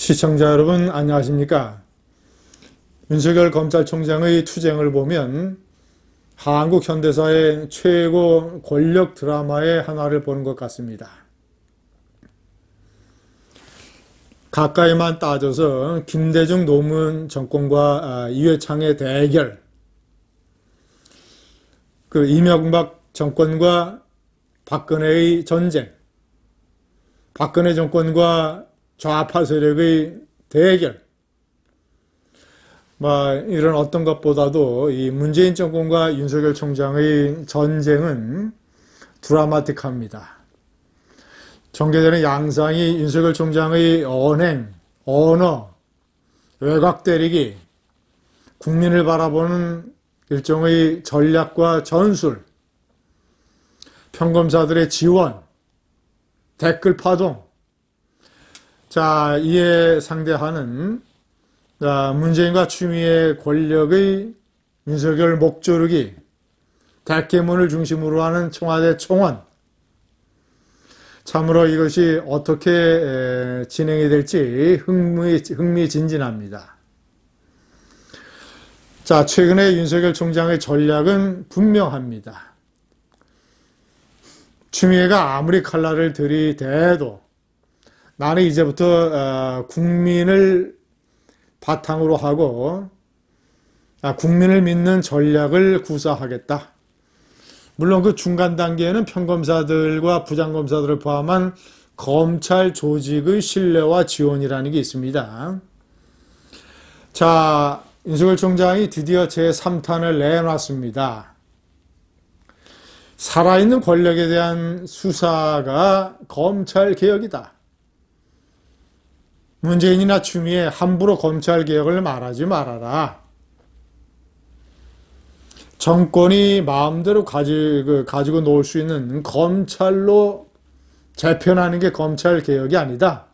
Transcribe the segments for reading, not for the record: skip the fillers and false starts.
시청자 여러분 안녕하십니까? 윤석열 검찰총장의 투쟁을 보면 한국 현대사의 최고 권력 드라마의 하나를 보는 것 같습니다. 가까이만 따져서 김대중 노무현 정권과 이회창의 대결, 그 이명박 정권과 박근혜의 전쟁, 박근혜 정권과 좌파 세력의 대결, 이런 어떤 것보다도 이 문재인 정권과 윤석열 총장의 전쟁은 드라마틱합니다. 전개되는 양상이 윤석열 총장의 언행, 언어, 외곽 때리기, 국민을 바라보는 일종의 전략과 전술, 평검사들의 지원, 댓글 파동, 이에 상대하는 문재인과 추미애 권력의 윤석열 목조르기, 대깨문을 중심으로 하는 청와대 총원, 참으로 이것이 어떻게 진행이 될지 흥미진진합니다. 최근에 윤석열 총장의 전략은 분명합니다. 추미애가 아무리 칼날을 들이대도 나는 이제부터 국민을 바탕으로 하고 국민을 믿는 전략을 구사하겠다. 물론 그 중간 단계에는 평검사들과 부장검사들을 포함한 검찰 조직의 신뢰와 지원이라는 게 있습니다. 윤석열 총장이 드디어 제3탄을 내놨습니다. 살아있는 권력에 대한 수사가 검찰개혁이다. 문재인이나 추미애 함부로 검찰개혁을 말하지 말아라. 정권이 마음대로 가지고 놀 수 있는 검찰로 재편하는 게 검찰개혁이 아니다.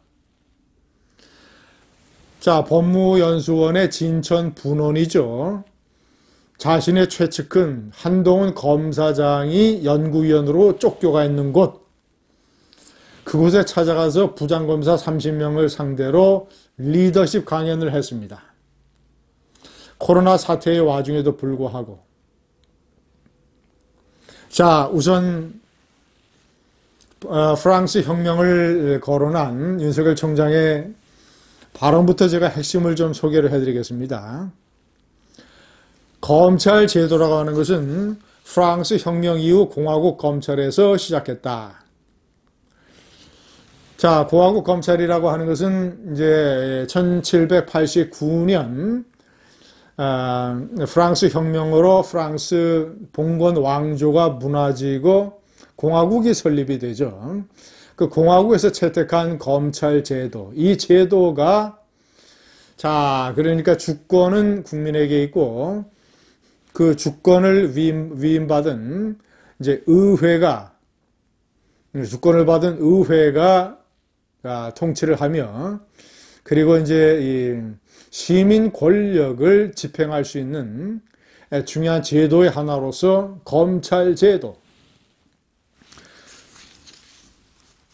법무연수원의 진천 분원이죠. 자신의 최측근 한동훈 검사장이 연구위원으로 쫓겨가 있는 곳, 그곳에 찾아가서 부장검사 30명을 상대로 리더십 강연을 했습니다. 코로나 사태의 와중에도 불구하고. 우선 프랑스 혁명을 거론한 윤석열 총장의 발언부터 제가 핵심을 좀 소개를 해드리겠습니다. 검찰 제도라고 하는 것은 프랑스 혁명 이후 공화국 검찰에서 시작했다. 공화국 검찰이라고 하는 것은 이제 1789년 프랑스 혁명으로 프랑스 봉건 왕조가 무너지고 공화국이 설립이 되죠. 그 공화국에서 채택한 검찰 제도, 이 제도가 그러니까 주권은 국민에게 있고 그 주권을 위임받은 이제 주권을 받은 의회가 통치를 하며, 그리고 이제 이 시민 권력을 집행할 수 있는 중요한 제도의 하나로서 검찰 제도.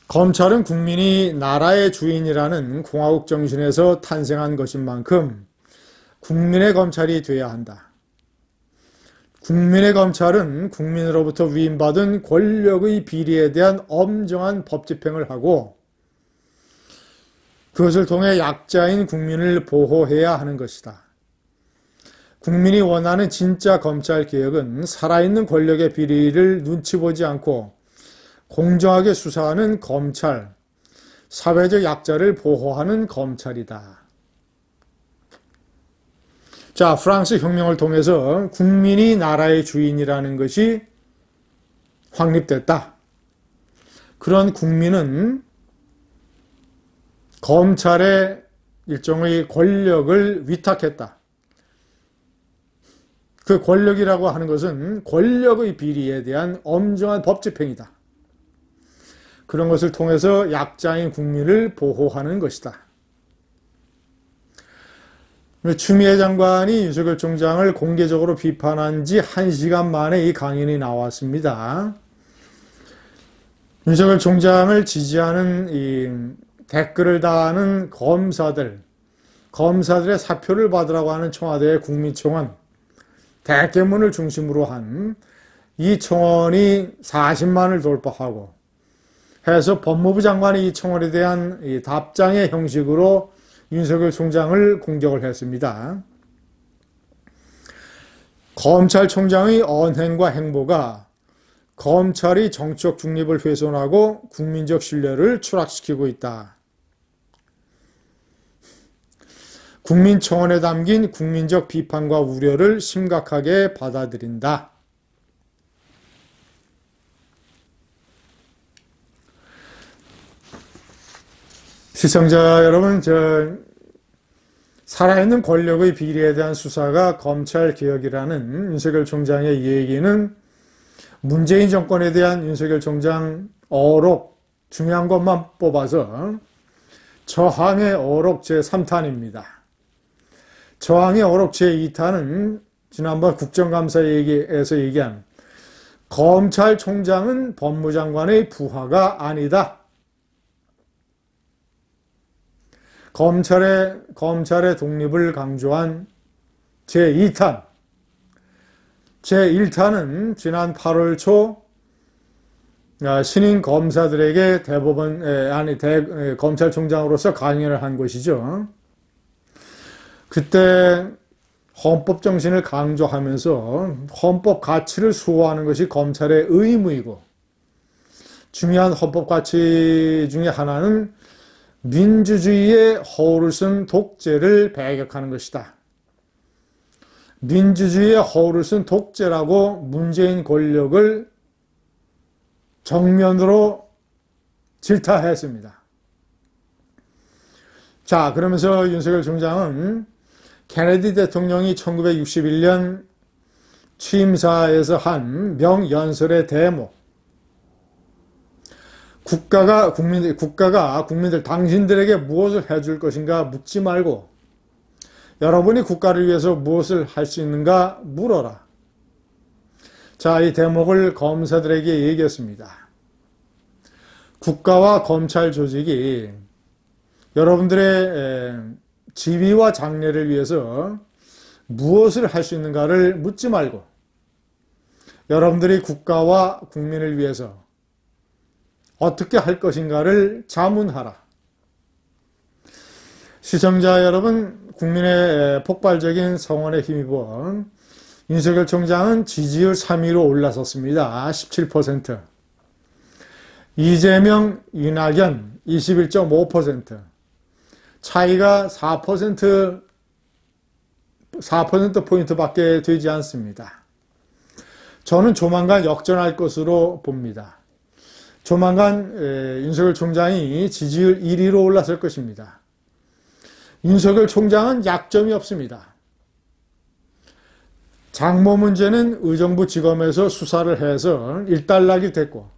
검찰은 국민이 나라의 주인이라는 공화국 정신에서 탄생한 것인 만큼 국민의 검찰이 되어야 한다. 국민의 검찰은 국민으로부터 위임받은 권력의 비리에 대한 엄정한 법 집행을 하고 그것을 통해 약자인 국민을 보호해야 하는 것이다. 국민이 원하는 진짜 검찰개혁은 살아있는 권력의 비리를 눈치 보지 않고 공정하게 수사하는 검찰, 사회적 약자를 보호하는 검찰이다. 프랑스 혁명을 통해서 국민이 나라의 주인이라는 것이 확립됐다. 그런 국민은 검찰에 일종의 권력을 위탁했다. 그 권력이라고 하는 것은 권력의 비리에 대한 엄정한 법 집행이다. 그런 것을 통해서 약자인 국민을 보호하는 것이다. 추미애 장관이 윤석열 총장을 공개적으로 비판한 지 1시간 만에 이 강연이 나왔습니다. 윤석열 총장을 지지하는 댓글을 다하는 검사들의 사표를 받으라고 하는 청와대의 국민청원, 대개문을 중심으로 한 이 청원이 40만을 돌파하고 해서 법무부 장관이 이 청원에 대한 이 답장의 형식으로 윤석열 총장을 공격을 했습니다. 검찰총장의 언행과 행보가 검찰이 정치적 중립을 훼손하고 국민적 신뢰를 추락시키고 있다. 국민청원에 담긴 국민적 비판과 우려를 심각하게 받아들인다. 시청자 여러분, 살아있는 권력의 비리에 대한 수사가 검찰개혁이라는 윤석열 총장의 얘기는 문재인 정권에 대한 윤석열 총장 어록 중요한 것만 뽑아서 저항의 어록 제3탄입니다. 저항의 어록 제2탄은 지난번 국정감사에서 얘기한 검찰총장은 법무장관의 부하가 아니다. 검찰의 독립을 강조한 제2탄. 제1탄은 지난 8월 초 신임 검사들에게 검찰총장으로서 강연을 한 것이죠. 그때 헌법 정신을 강조하면서 헌법 가치를 수호하는 것이 검찰의 의무이고, 중요한 헌법 가치 중에 하나는 민주주의의 허울을 쓴 독재를 배격하는 것이다. 민주주의의 허울을 쓴 독재라고 문재인 권력을 정면으로 질타했습니다. 자, 그러면서 윤석열 총장은 케네디 대통령이 1961년 취임사에서 한 명연설의 대목, 국가가 국민들 당신들에게 무엇을 해줄 것인가 묻지 말고 여러분이 국가를 위해서 무엇을 할 수 있는가 물어라. 자, 이 대목을 검사들에게 얘기했습니다. 국가와 검찰 조직이 여러분들의 지위와 장래를 위해서 무엇을 할 수 있는가를 묻지 말고 여러분들이 국가와 국민을 위해서 어떻게 할 것인가를 자문하라. 시청자 여러분, 국민의 폭발적인 성원에 힘입어 윤석열 총장은 지지율 3위로 올라섰습니다. 17%. 이재명, 이낙연 21.5%. 차이가 4%포인트밖에 되지 않습니다. 저는 조만간 역전할 것으로 봅니다. 조만간 윤석열 총장이 지지율 1위로 올라설 것입니다. 윤석열 총장은 약점이 없습니다. 장모 문제는 의정부 지검에서 수사를 해서 일단락이 됐고,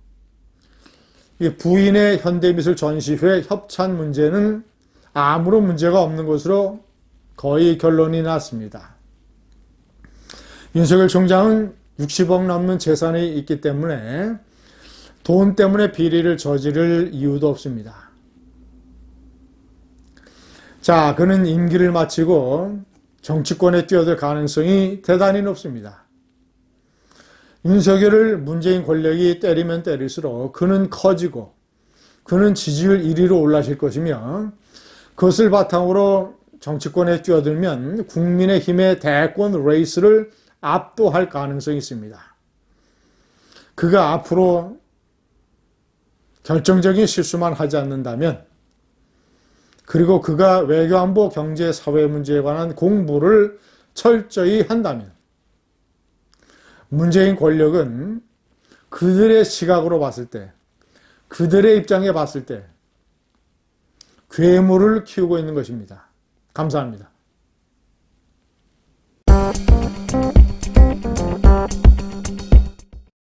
부인의 현대미술 전시회 협찬 문제는 아무런 문제가 없는 것으로 거의 결론이 났습니다. 윤석열 총장은 60억 넘는 재산이 있기 때문에 돈 때문에 비리를 저지를 이유도 없습니다. 자, 그는 임기를 마치고 정치권에 뛰어들 가능성이 대단히 높습니다. 윤석열을 문재인 권력이 때리면 때릴수록 그는 커지고 그는 지지율 1위로 올라실 것이며, 그것을 바탕으로 정치권에 뛰어들면 국민의힘의 대권 레이스를 압도할 가능성이 있습니다. 그가 앞으로 결정적인 실수만 하지 않는다면, 그리고 그가 외교안보 경제 사회 문제에 관한 공부를 철저히 한다면, 문재인 권력은 그들의 시각으로 봤을 때, 그들의 입장에 봤을 때 괴물을 키우고 있는 것입니다. 감사합니다.